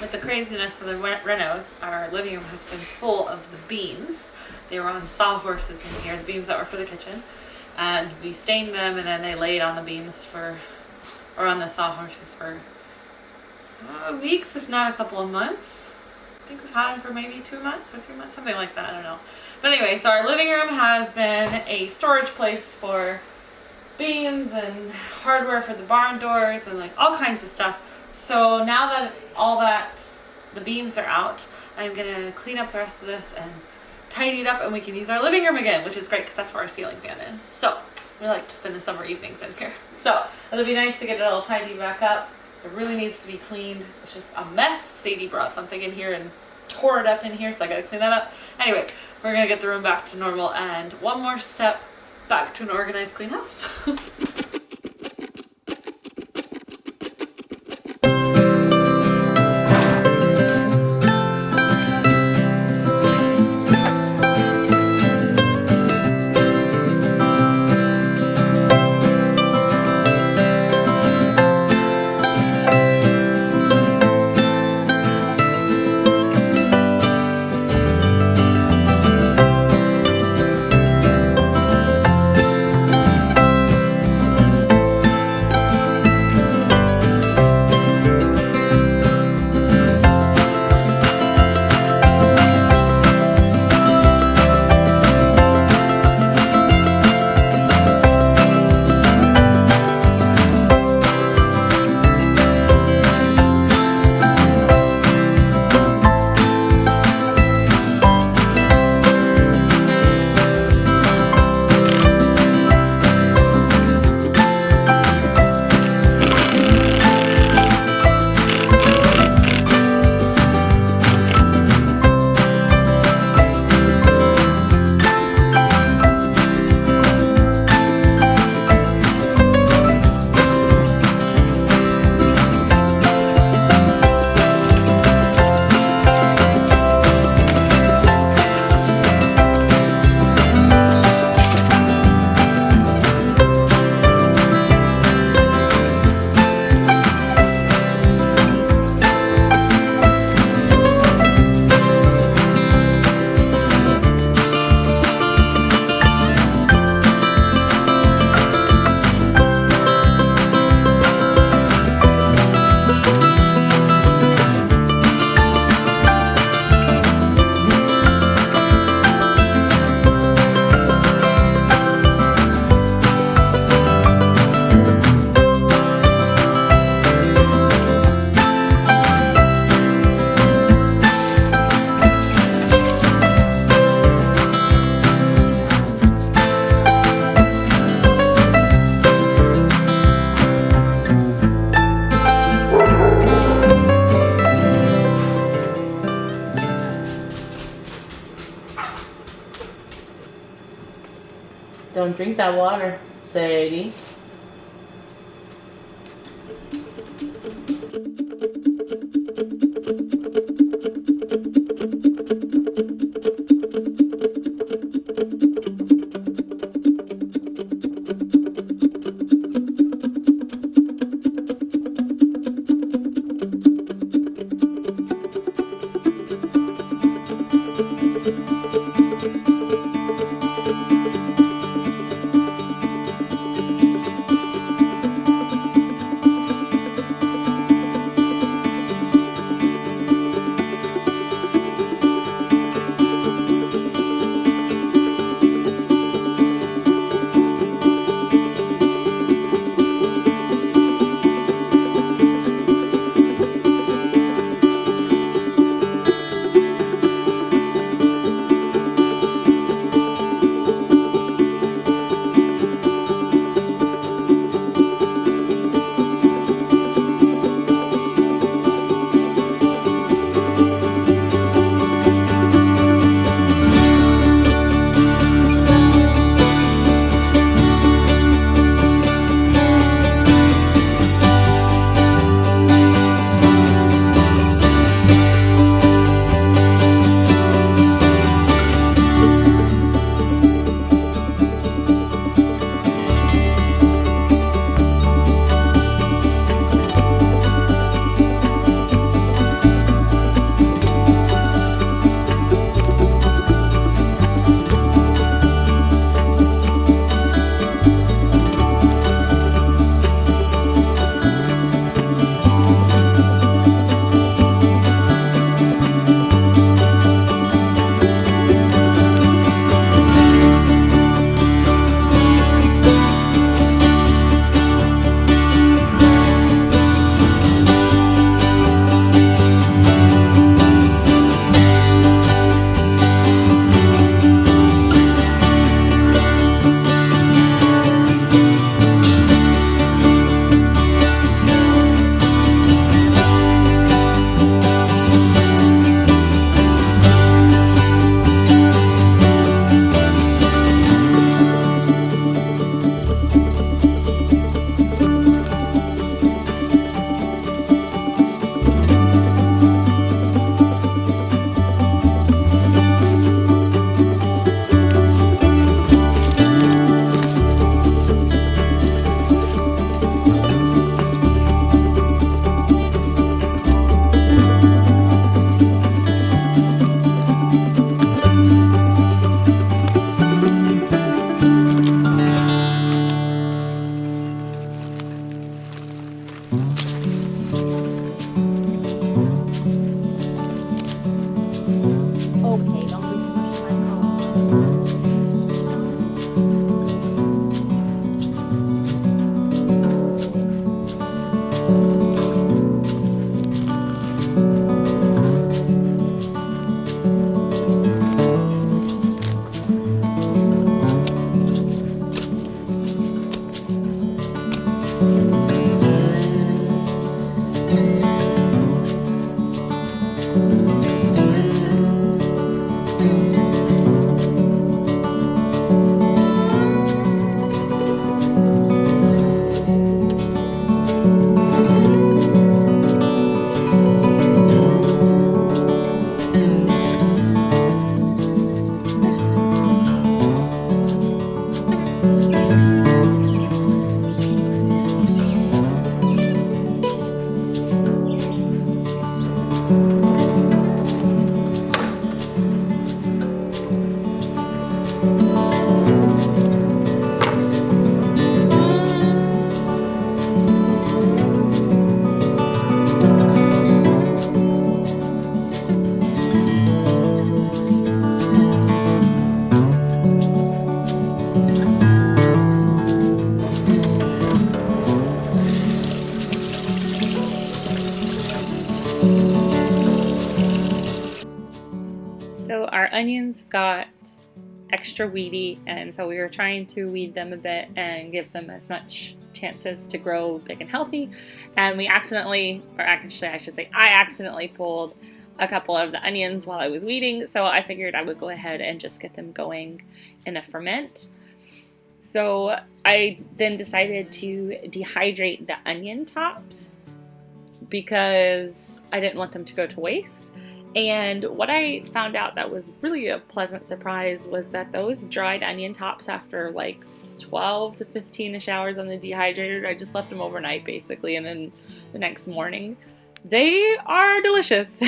with the craziness of the renos, our living room has been full of the beams. They were on sawhorses in here, the beams that were for the kitchen. And we stained them and then they laid on the beams or on the sawhorses for weeks, if not a couple of months. I think we've had them for maybe 2 months or 3 months, something like that, I don't know. But anyway, so our living room has been a storage place for beams and hardware for the barn doors and like all kinds of stuff. So now that the beams are out, I'm gonna clean up the rest of this and tidy it up, and we can use our living room again, which is great because that's where our ceiling fan is. So we like to spend the summer evenings in here. So it'll be nice to get it all tidied back up. It really needs to be cleaned. It's just a mess. Sadie brought something in here and tore it up in here, so I gotta clean that up. Anyway, we're gonna get the room back to normal and one more step back to an organized clean house. Don't drink that water, Sadie. So our onions got extra weedy, and so we were trying to weed them a bit and give them as much chances to grow big and healthy. And we accidentally, or actually I should say I accidentally pulled a couple of the onions while I was weeding, so I figured I would go ahead and just get them going in a ferment. So I then decided to dehydrate the onion tops because I didn't want them to go to waste. And what I found out that was really a pleasant surprise was that those dried onion tops, after like 12 to 15-ish hours on the dehydrator, I just left them overnight basically, and then the next morning, they are delicious.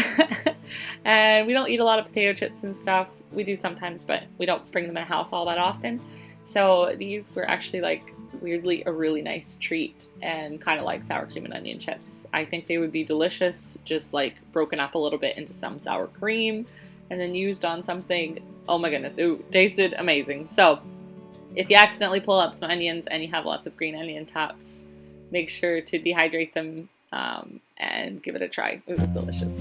And we don't eat a lot of potato chips and stuff. We do sometimes, but we don't bring them in the house all that often. So these were actually like weirdly a really nice treat, and kind of like sour cream and onion chips. I think they would be delicious just like broken up a little bit into some sour cream and then used on something. Oh my goodness, it tasted amazing. So if you accidentally pull up some onions and you have lots of green onion tops, make sure to dehydrate them and give it a try. It was delicious.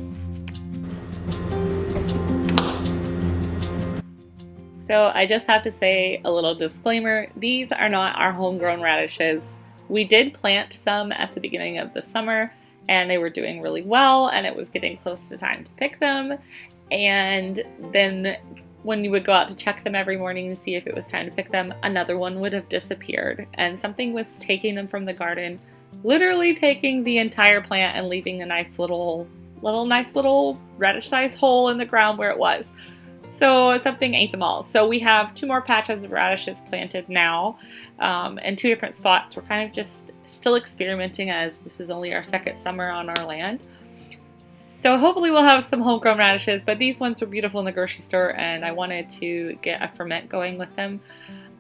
So I just have to say a little disclaimer, these are not our homegrown radishes. We did plant some at the beginning of the summer and they were doing really well, and it was getting close to time to pick them. And then when you would go out to check them every morning to see if it was time to pick them, another one would have disappeared and something was taking them from the garden, literally taking the entire plant and leaving a nice little radish-sized hole in the ground where it was. So something ate them all. So we have 2 more patches of radishes planted now in 2 different spots. We're kind of just still experimenting as this is only our 2nd summer on our land. So hopefully we'll have some homegrown radishes, but these ones were beautiful in the grocery store and I wanted to get a ferment going with them.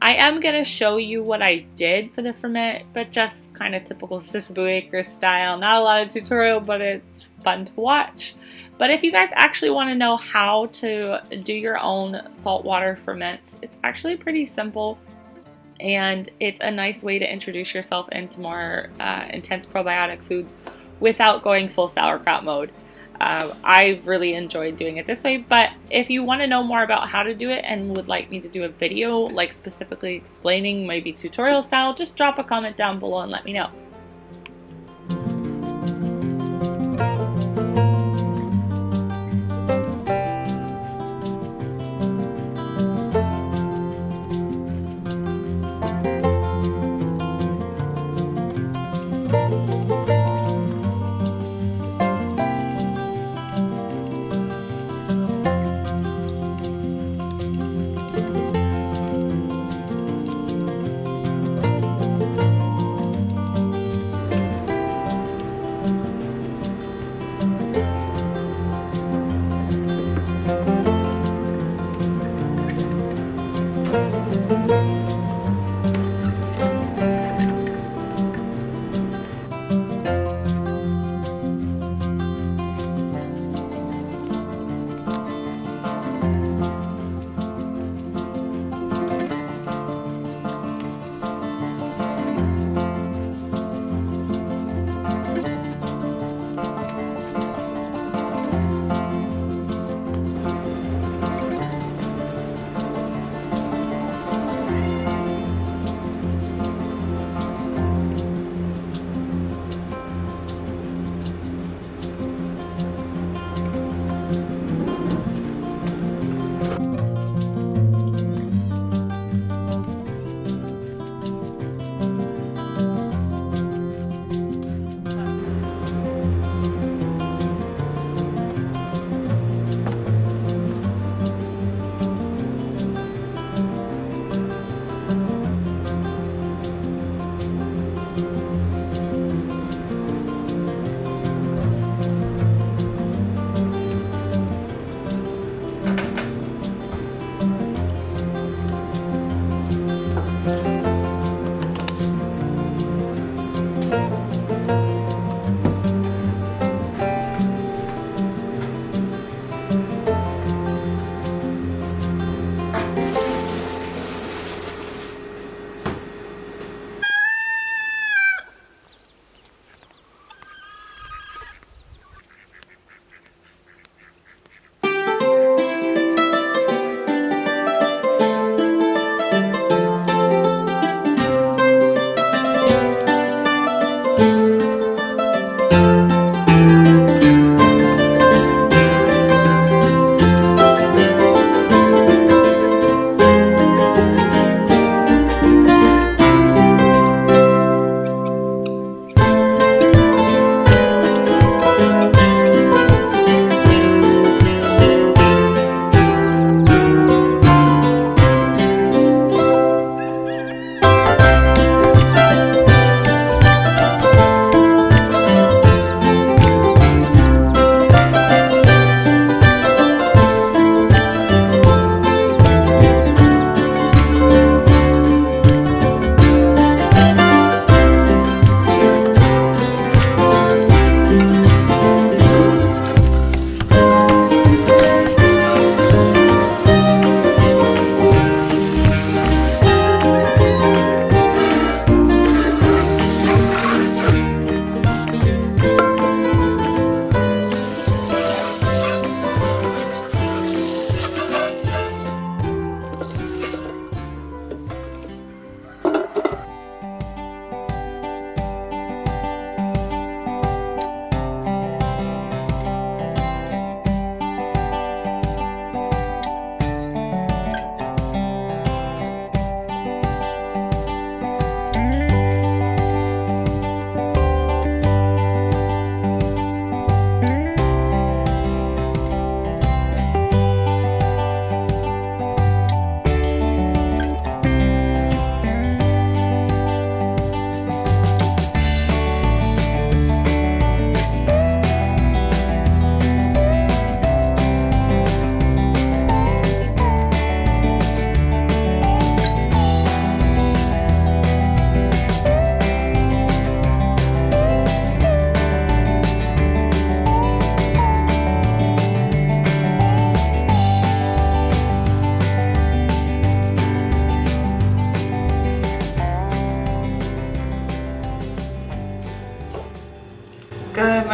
I am going to show you what I did for the ferment, but just kind of typical sissibooacre style. Not a lot of tutorial, but it's fun to watch. But if you guys actually want to know how to do your own saltwater ferments, it's actually pretty simple. And it's a nice way to introduce yourself into more intense probiotic foods without going full sauerkraut mode. I've really enjoyed doing it this way, but if you want to know more about how to do it and would like me to do a video like specifically explaining, maybe tutorial style, just drop a comment down below and let me know.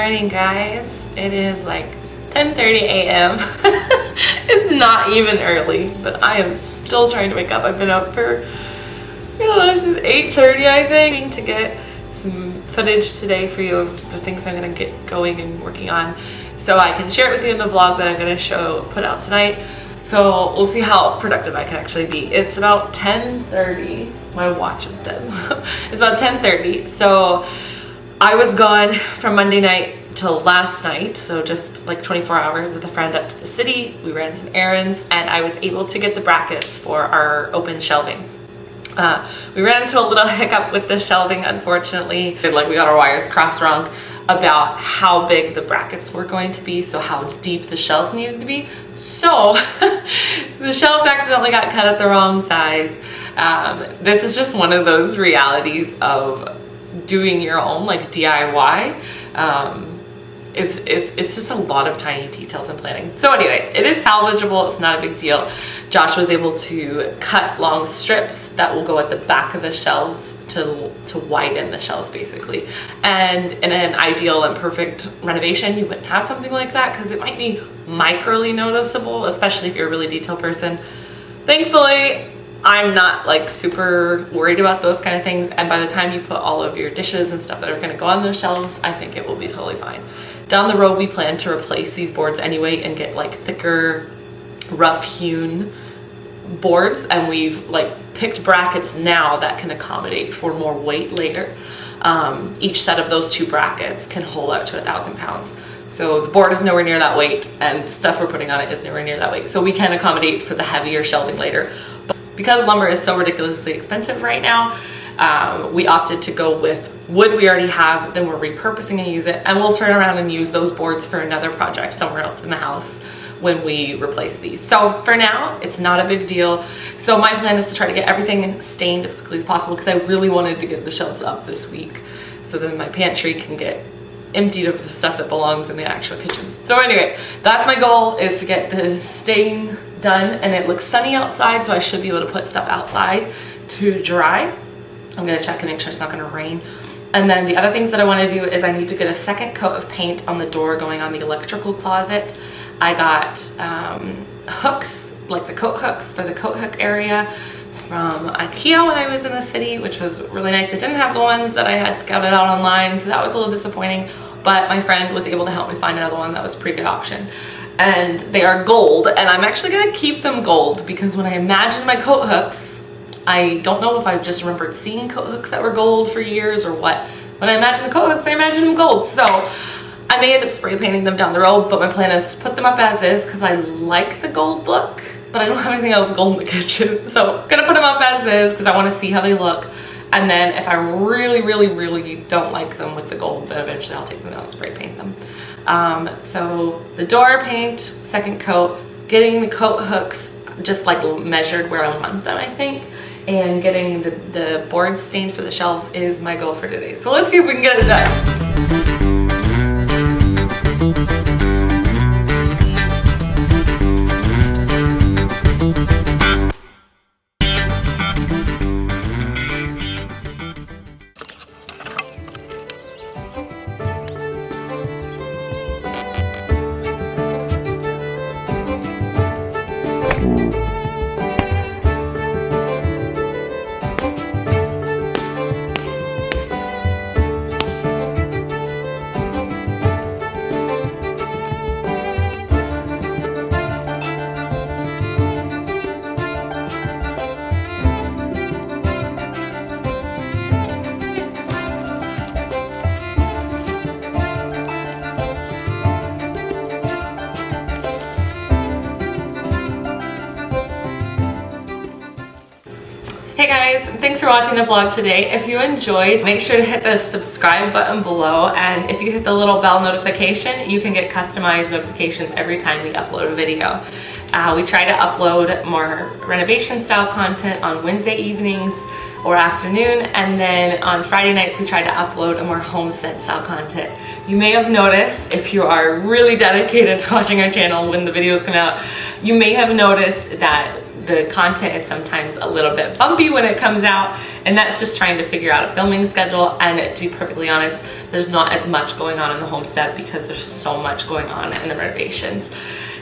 morning, guys. It is like 10:30 a.m. It's not even early, but I am still trying to wake up. I've been up for, since 8:30, I think, to get some footage today for you of the things I'm gonna get going and working on, so I can share it with you in the vlog that I'm gonna put out tonight. So we'll see how productive I can actually be. It's about 10:30. My watch is dead. It's about 10:30. So I was gone from Monday night till last night, so just like 24 hours with a friend up to the city. We ran some errands and I was able to get the brackets for our open shelving. We ran into a little hiccup with the shelving, unfortunately. Like, we got our wires crossed wrong about how big the brackets were going to be, so how deep the shelves needed to be. So the shelves accidentally got cut at the wrong size. This is just one of those realities of doing your own, like, DIY. It's just a lot of tiny details and planning. So anyway, it is salvageable. It's not a big deal. Josh was able to cut long strips that will go at the back of the shelves to widen the shelves, basically. And in an ideal and perfect renovation, you wouldn't have something like that because it might be microly noticeable, especially if you're a really detailed person. Thankfully, I'm not like super worried about those kind of things, and by the time you put all of your dishes and stuff that are going to go on those shelves, I think it will be totally fine. Down the road, we plan to replace these boards anyway and get like thicker, rough hewn boards, and we've like picked brackets now that can accommodate for more weight later. Each set of those 2 brackets can hold up to 1,000 pounds. So the board is nowhere near that weight, and the stuff we're putting on it is nowhere near that weight. So we can accommodate for the heavier shelving later. But because lumber is so ridiculously expensive right now, we opted to go with wood we already have, then we're repurposing and use it, and we'll turn around and use those boards for another project somewhere else in the house when we replace these. So for now, it's not a big deal. So my plan is to try to get everything stained as quickly as possible because I really wanted to get the shelves up this week so then my pantry can get emptied of the stuff that belongs in the actual kitchen. So anyway, that's my goal, is to get the stain done, and it looks sunny outside, so I should be able to put stuff outside to dry. I'm gonna check and make sure it's not gonna rain. And then the other things that I want to do is I need to get a second coat of paint on the door going on the electrical closet. I got hooks, like the coat hooks for the coat hook area from IKEA when I was in the city, which was really nice. They didn't have the ones that I had scouted out online, so that was a little disappointing, but my friend was able to help me find another one that was a pretty good option. And they are gold, and I'm actually gonna keep them gold because when I imagine my coat hooks, I don't know if I've just remembered seeing coat hooks that were gold for years or what. When I imagine the coat hooks, I imagine them gold. So I may end up spray painting them down the road, but my plan is to put them up as is because I like the gold look, but I don't have anything else gold in the kitchen. So I'm gonna put them up as is because I want to see how they look. And then if I really, really, really don't like them with the gold, then eventually I'll take them out and spray paint them. So the door paint, second coat, getting the coat hooks just like measured where I want them, I think, and getting the board stained for the shelves is my goal for today. So let's see if we can get it done. Hey guys, thanks for watching the vlog today. If you enjoyed, make sure to hit the subscribe button below, and if you hit the little bell notification, you can get customized notifications every time we upload a video. We try to upload more renovation style content on Wednesday evenings or afternoon, and then on Friday nights we try to upload a more homestead style content. You may have noticed, if you are really dedicated to watching our channel when the videos come out, you may have noticed that the content is sometimes a little bit bumpy when it comes out, and that's just trying to figure out a filming schedule. And to be perfectly honest, there's not as much going on in the homestead because there's so much going on in the renovations,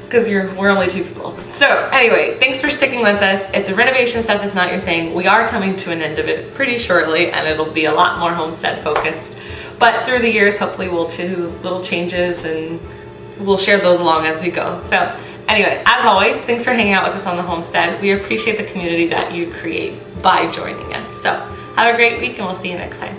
because we're only 2 people. So anyway, thanks for sticking with us. If the renovation stuff is not your thing, we are coming to an end of it pretty shortly, and it'll be a lot more homestead focused. But through the years, hopefully we'll do little changes and we'll share those along as we go. So anyway, as always, thanks for hanging out with us on the homestead. We appreciate the community that you create by joining us. So have a great week, and we'll see you next time.